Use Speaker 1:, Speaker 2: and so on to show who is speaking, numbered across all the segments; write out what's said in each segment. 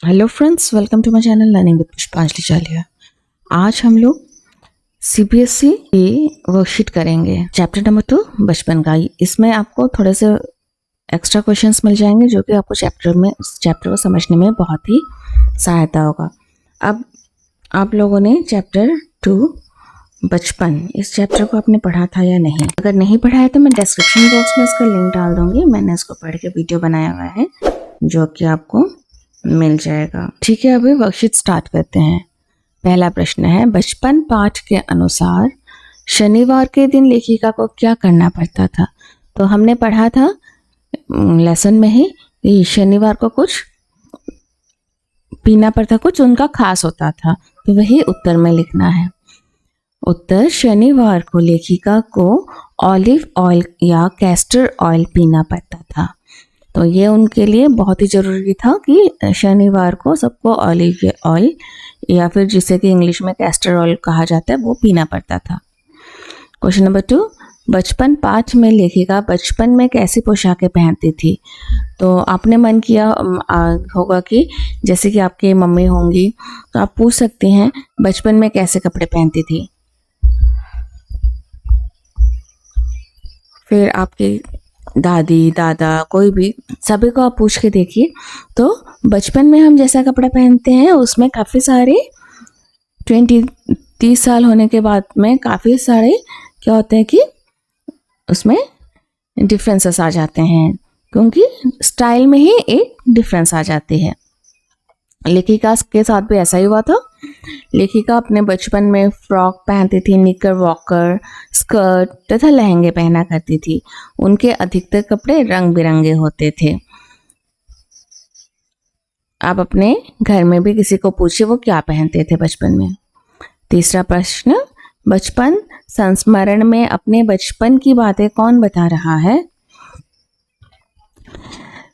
Speaker 1: Hello friends, welcome to my channel learning with Pushpanjali Chaliya. आज हम लोग सीबीएसई की वर्कशीट करेंगे, चैप्टर नंबर 2 बचपन का। इसमें आपको थोड़े से एक्स्ट्रा क्वेश्चंस मिल जाएंगे जो कि आपको चैप्टर को समझने में बहुत ही सहायता होगा। अब आप लोगों ने चैप्टर 2 बचपन, इस चैप्टर को आपने पढ़ा था या नहीं? अगर नहीं पढ़ा है तो मैं डिस्क्रिप्शन बॉक्स में इसका लिंक डाल दूंगी। मैंने इसको पढ़ के वीडियो बनाया हुआ है जो कि आपको मिल जाएगा। ठीक है, अभी वर्कशीट स्टार्ट करते हैं। पहला प्रश्न है, बचपन पाठ के अनुसार शनिवार के दिन लेखिका को क्या करना पड़ता था? तो हमने पढ़ा था लेसन में ही कि शनिवार को कुछ पीना पड़ता, कुछ उनका खास होता था, तो वही उत्तर में लिखना है। उत्तर, शनिवार को लेखिका को ऑलिव ऑयल या कैस्टर ऑयल पीना पड़ता था। तो ये उनके लिए बहुत ही ज़रूरी था कि शनिवार को सबको ऑलिव ऑयल या फिर जिसे कि इंग्लिश में कैस्टर ऑयल कहा जाता है वो पीना पड़ता था। क्वेश्चन नंबर 2, बचपन पाठ में लेखिका बचपन में कैसी पोशाकें पहनती थी? तो आपने मन किया होगा कि जैसे कि आपकी मम्मी होंगी तो आप पूछ सकती हैं बचपन में कैसे कपड़े पहनती थी। फिर आपकी दादी दादा कोई भी, सभी को आप पूछ के देखिए। तो बचपन में हम जैसा कपड़ा पहनते हैं उसमें काफ़ी सारे 20-30 साल होने के बाद में काफ़ी सारे क्या होते हैं कि उसमें डिफरेंसेस आ जाते हैं, क्योंकि स्टाइल में ही एक डिफरेंस आ जाती है। लेखिका के साथ भी ऐसा ही हुआ था। लेखिका अपने बचपन में फ्रॉक पहनती थी, निकर वॉकर, स्कर्ट तथा लहंगे पहना करती थी। उनके अधिकतर कपड़े रंग बिरंगे होते थे। आप अपने घर में भी किसी को पूछिए वो क्या पहनते थे बचपन में। तीसरा प्रश्न, बचपन संस्मरण में अपने बचपन की बातें कौन बता रहा है?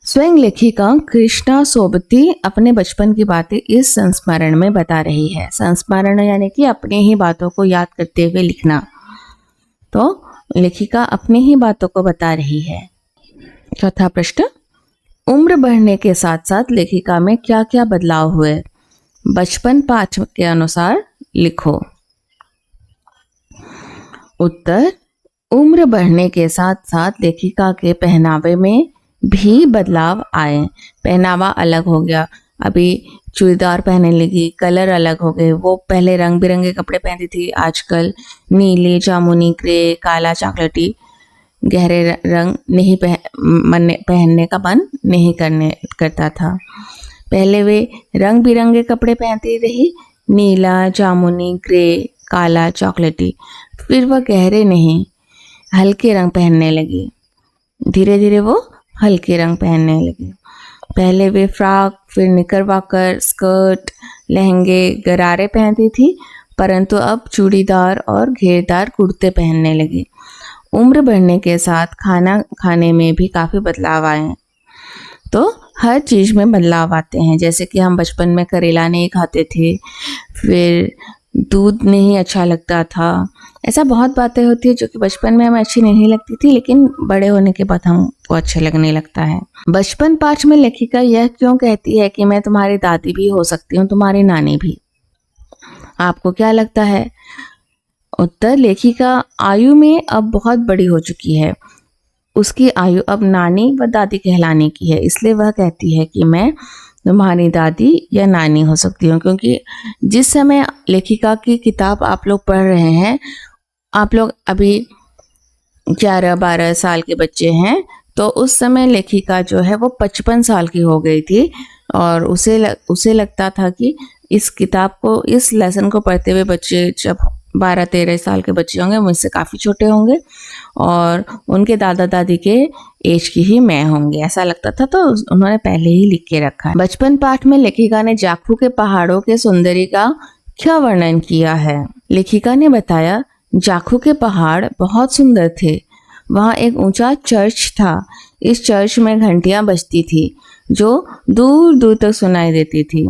Speaker 1: स्वयं लेखिका कृष्णा सोबती अपने बचपन की बातें इस संस्मरण में बता रही है। संस्मरण यानी कि अपनी ही बातों को याद करते हुए लिखना। तो लेखिका अपनी ही बातों को बता रही है। चौथा प्रश्न, उम्र बढ़ने के साथ साथ लेखिका में क्या क्या बदलाव हुए? बचपन पाठ के अनुसार लिखो। उत्तर, उम्र बढ़ने के साथ साथ लेखिका के पहनावे में भी बदलाव आए। पहनावा अलग हो गया, अभी चूड़ीदार पहनने लगी, कलर अलग हो गए। वो पहले रंग बिरंगे कपड़े पहनती थी, आजकल नीले, जामुनी, ग्रे, काला, चॉकलेटी गहरे रंग नहीं पहनने का मन नहीं करता था। पहले वे रंग बिरंगे कपड़े पहनती रही, नीला, जामुनी, ग्रे, काला, चॉकलेटी। फिर वह गहरे नहीं हल्के रंग पहनने लगी। धीरे धीरे वो हल्के रंग पहनने लगी। पहले वे फ्रॉक, फिर निकरवाकर, स्कर्ट, लहंगे, गरारे पहनती थी, परंतु अब चूड़ीदार और घेरदार कुर्ते पहनने लगी। उम्र बढ़ने के साथ खाना खाने में भी काफ़ी बदलाव आए हैं। तो हर चीज़ में बदलाव आते हैं। जैसे कि हम बचपन में करेला नहीं खाते थे, फिर दूध नहीं अच्छा लगता था। ऐसा बहुत बातें होती है जो कि बचपन में हमें अच्छी नहीं लगती थी, लेकिन बड़े होने के बाद हमको अच्छा लगने लगता है। बचपन पाठ में लेखिका यह क्यों कहती है कि मैं तुम्हारी दादी भी हो सकती हूँ, तुम्हारी नानी भी? आपको क्या लगता है? उत्तर, लेखिका आयु में अब बहुत बड़ी हो चुकी है। उसकी आयु अब नानी व दादी कहलाने की है, इसलिए वह कहती है कि मैं तुम्हारी दादी या नानी हो सकती हूँ। क्योंकि जिस समय लेखिका की किताब आप लोग पढ़ रहे हैं, आप लोग अभी 11-12 साल के बच्चे हैं, तो उस समय लेखिका जो है वो 55 साल की हो गई थी और उसे लगता था कि इस किताब को, इस लेसन को पढ़ते हुए बच्चे जब 12-13 साल के बच्चे होंगे मुझसे काफ़ी छोटे होंगे और उनके दादा दादी के एज की ही मैं होंगी, ऐसा लगता था। तो उन्होंने पहले ही लिख के रखा है। बचपन पाठ में लेखिका ने जाखू के पहाड़ों के सौंदर्य का क्या वर्णन किया है? लेखिका ने बताया, जाखू के पहाड़ बहुत सुंदर थे। वहाँ एक ऊंचा चर्च था। इस चर्च में घंटियां बजती थी जो दूर दूर तक सुनाई देती थी।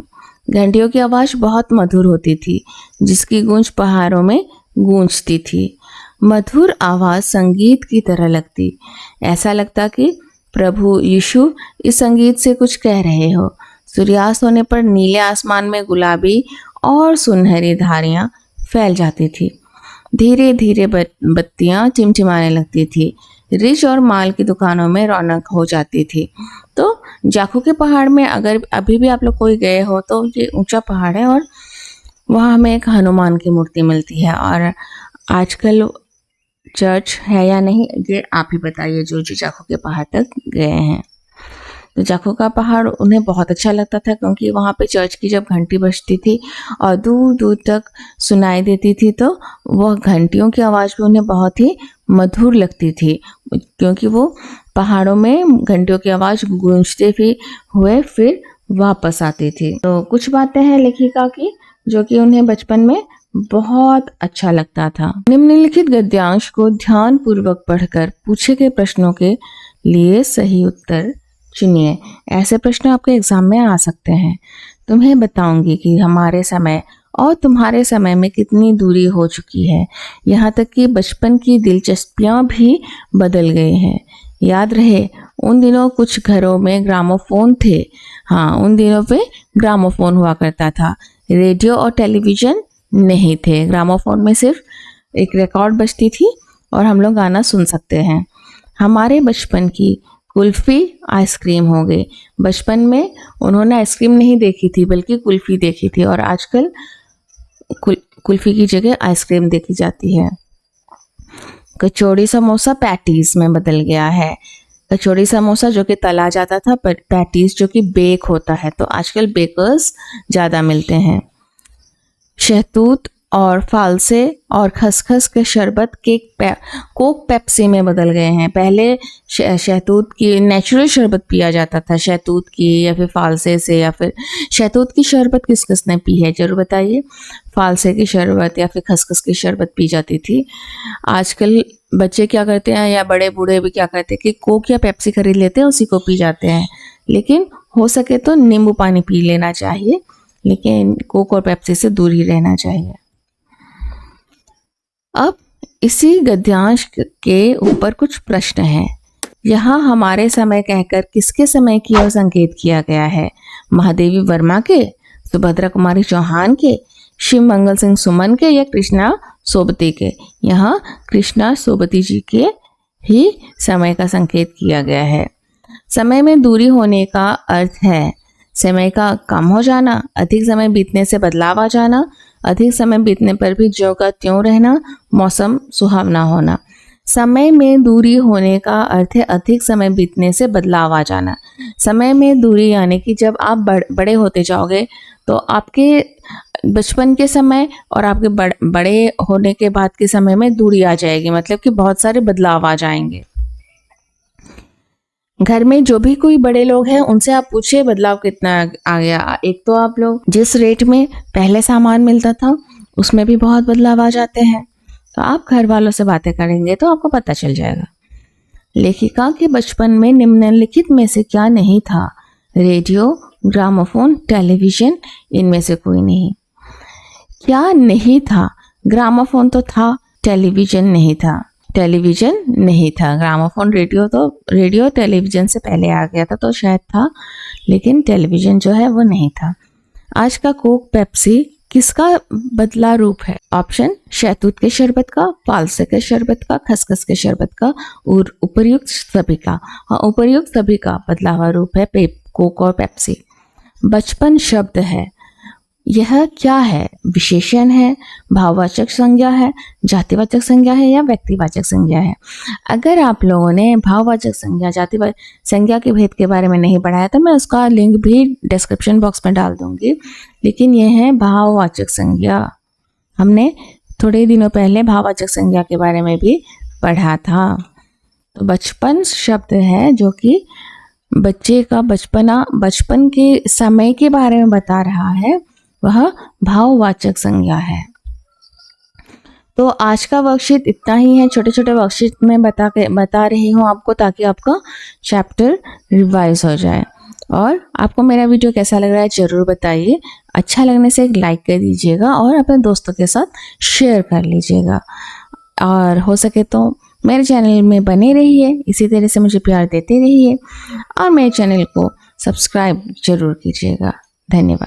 Speaker 1: घंटियों की आवाज़ बहुत मधुर होती थी, जिसकी गूंज पहाड़ों में गूंजती थी। मधुर आवाज़ संगीत की तरह लगती। ऐसा लगता कि प्रभु यीशु इस संगीत से कुछ कह रहे हो। सूर्यास्त होने पर नीले आसमान में गुलाबी और सुनहरी धारियां फैल जाती थी। धीरे धीरे बत्तियां टिमटिमाने लगती थी। रिच और माल की दुकानों में रौनक हो जाती थी। तो जाखू के पहाड़ में अगर अभी भी आप लोग कोई गए हो तो ये ऊंचा पहाड़ है और वहाँ हमें एक हनुमान की मूर्ति मिलती है। और आजकल चर्च है या नहीं ये आप ही बताइए जो जाखू के पहाड़ तक गए हैं। तो जाखू का पहाड़ उन्हें बहुत अच्छा लगता था क्योंकि वहाँ पे चर्च की जब घंटी बजती थी और दूर दूर तक सुनाई देती थी तो वह घंटियों की आवाज़ भी उन्हें बहुत ही मधुर लगती थी, क्योंकि वो पहाड़ों में घंटियों की आवाज़ गूंजते हुए फिर वापस आती थी। तो कुछ बातें हैं लेखिका की जो कि उन्हें बचपन में बहुत अच्छा लगता था। निम्नलिखित गद्यांश को ध्यान पूर्वक पढ़कर पूछे गए प्रश्नों के लिए सही उत्तर चुनिए। ऐसे प्रश्न आपके एग्जाम में आ सकते हैं। तुम्हें बताऊंगी कि हमारे समय और तुम्हारे समय में कितनी दूरी हो चुकी है, यहाँ तक कि बचपन की दिलचस्पियां भी बदल गई हैं। याद रहे उन दिनों कुछ घरों में ग्रामोफोन थे। हाँ, उन दिनों पे ग्रामोफोन हुआ करता था। रेडियो और टेलीविज़न नहीं थे। ग्रामोफोन में सिर्फ एक रिकॉर्ड बजती थी और हम लोग गाना सुन सकते हैं। हमारे बचपन की कुल्फ़ी आइसक्रीम हो गई। बचपन में उन्होंने आइसक्रीम नहीं देखी थी बल्कि कुल्फ़ी देखी थी और आजकल कुल्फ़ी की जगह आइसक्रीम देखी जाती है। कचौड़ी समोसा पैटीज में बदल गया है। कचौड़ी समोसा जो कि तला जाता था, पैटीज जो कि बेक होता है, तो आजकल बेकर्स ज़्यादा मिलते हैं। शहतूत और फालसे और खसखस के शरबत कोक पेप्सी में बदल गए हैं। पहले शहतूत की नेचुरल शरबत पिया जाता था, शहतूत की या फिर फालसे से, या फिर शहतूत की शरबत किस किसने पी है जरूर बताइए। फालसे की शरबत या फिर खसखस की शरबत पी जाती थी। आजकल बच्चे क्या करते हैं या बड़े बूढ़े भी क्या करते हैं कि कोक या पेप्सी खरीद लेते हैं, उसी को पी जाते हैं। लेकिन हो सके तो नींबू पानी पी लेना चाहिए, लेकिन कोक और पेप्सी से दूर ही रहना चाहिए। अब इसी गद्यांश के ऊपर कुछ प्रश्न हैं। यहाँ हमारे समय कहकर किसके समय की ओर संकेत किया गया है? महादेवी वर्मा के, सुभद्रा कुमारी चौहान के, शिव मंगल सिंह सुमन के या कृष्णा सोबती के? यहाँ कृष्णा सोबती जी के ही समय का संकेत किया गया है। समय में दूरी होने का अर्थ है समय का कम हो जाना, अधिक समय बीतने से बदलाव आ जाना, अधिक समय बीतने पर भी ज्यों का त्यों रहना, मौसम सुहावना होना। समय में दूरी होने का अर्थ है अधिक समय बीतने से बदलाव आ जाना। समय में दूरी यानी कि जब आप बड़े होते जाओगे तो आपके बचपन के समय और आपके बड़े होने के बाद के समय में दूरी आ जाएगी, मतलब कि बहुत सारे बदलाव आ जाएंगे। घर में जो भी कोई बड़े लोग हैं उनसे आप पूछिए बदलाव कितना आ गया। एक तो आप लोग जिस रेट में पहले सामान मिलता था उसमें भी बहुत बदलाव आ जाते हैं, तो आप घर वालों से बातें करेंगे तो आपको पता चल जाएगा। लेखिका के बचपन में निम्नलिखित में से क्या नहीं था? रेडियो, ग्रामोफोन, टेलीविजन, इनमें से कोई नहीं। क्या नहीं था? ग्रामोफोन तो था, टेलीविजन नहीं था। टेलीविजन नहीं था। ग्रामोफोन रेडियो टेलीविजन से पहले आ गया था तो शायद था, लेकिन टेलीविजन जो है वो नहीं था। आज का कोक पेप्सी किसका बदला रूप है? ऑप्शन शहतूत के शरबत का, फालसे के शरबत का, खसखस के शरबत का और उपर्युक्त सभी का। हाँ, उपर्युक्त सभी का बदला हुआ रूप है कोक और पेप्सी। बचपन शब्द है, यह क्या है? विशेषण है, भाववाचक संज्ञा है, जातिवाचक संज्ञा है या व्यक्तिवाचक संज्ञा है? अगर आप लोगों ने भाववाचक संज्ञा जातिवाचक संज्ञा के भेद के बारे में नहीं पढ़ा है तो मैं उसका लिंक भी डिस्क्रिप्शन बॉक्स में डाल दूंगी, लेकिन यह है भाववाचक संज्ञा। हमने थोड़े दिनों पहले भाववाचक संज्ञा के बारे में भी पढ़ा था। तो बचपन शब्द है जो कि बच्चे का बचपन के समय के बारे में बता रहा है, वह भाववाचक संज्ञा है। तो आज का वर्कशीट इतना ही है। छोटे छोटे वर्कशीट में बता रही हूँ आपको ताकि आपका चैप्टर रिवाइज हो जाए। और आपको मेरा वीडियो कैसा लग रहा है ज़रूर बताइए। अच्छा लगने से एक लाइक कर दीजिएगा और अपने दोस्तों के साथ शेयर कर लीजिएगा। और हो सके तो मेरे चैनल में बने रहिए, इसी तरह से मुझे प्यार देते रहिए और मेरे चैनल को सब्सक्राइब जरूर कीजिएगा। धन्यवाद।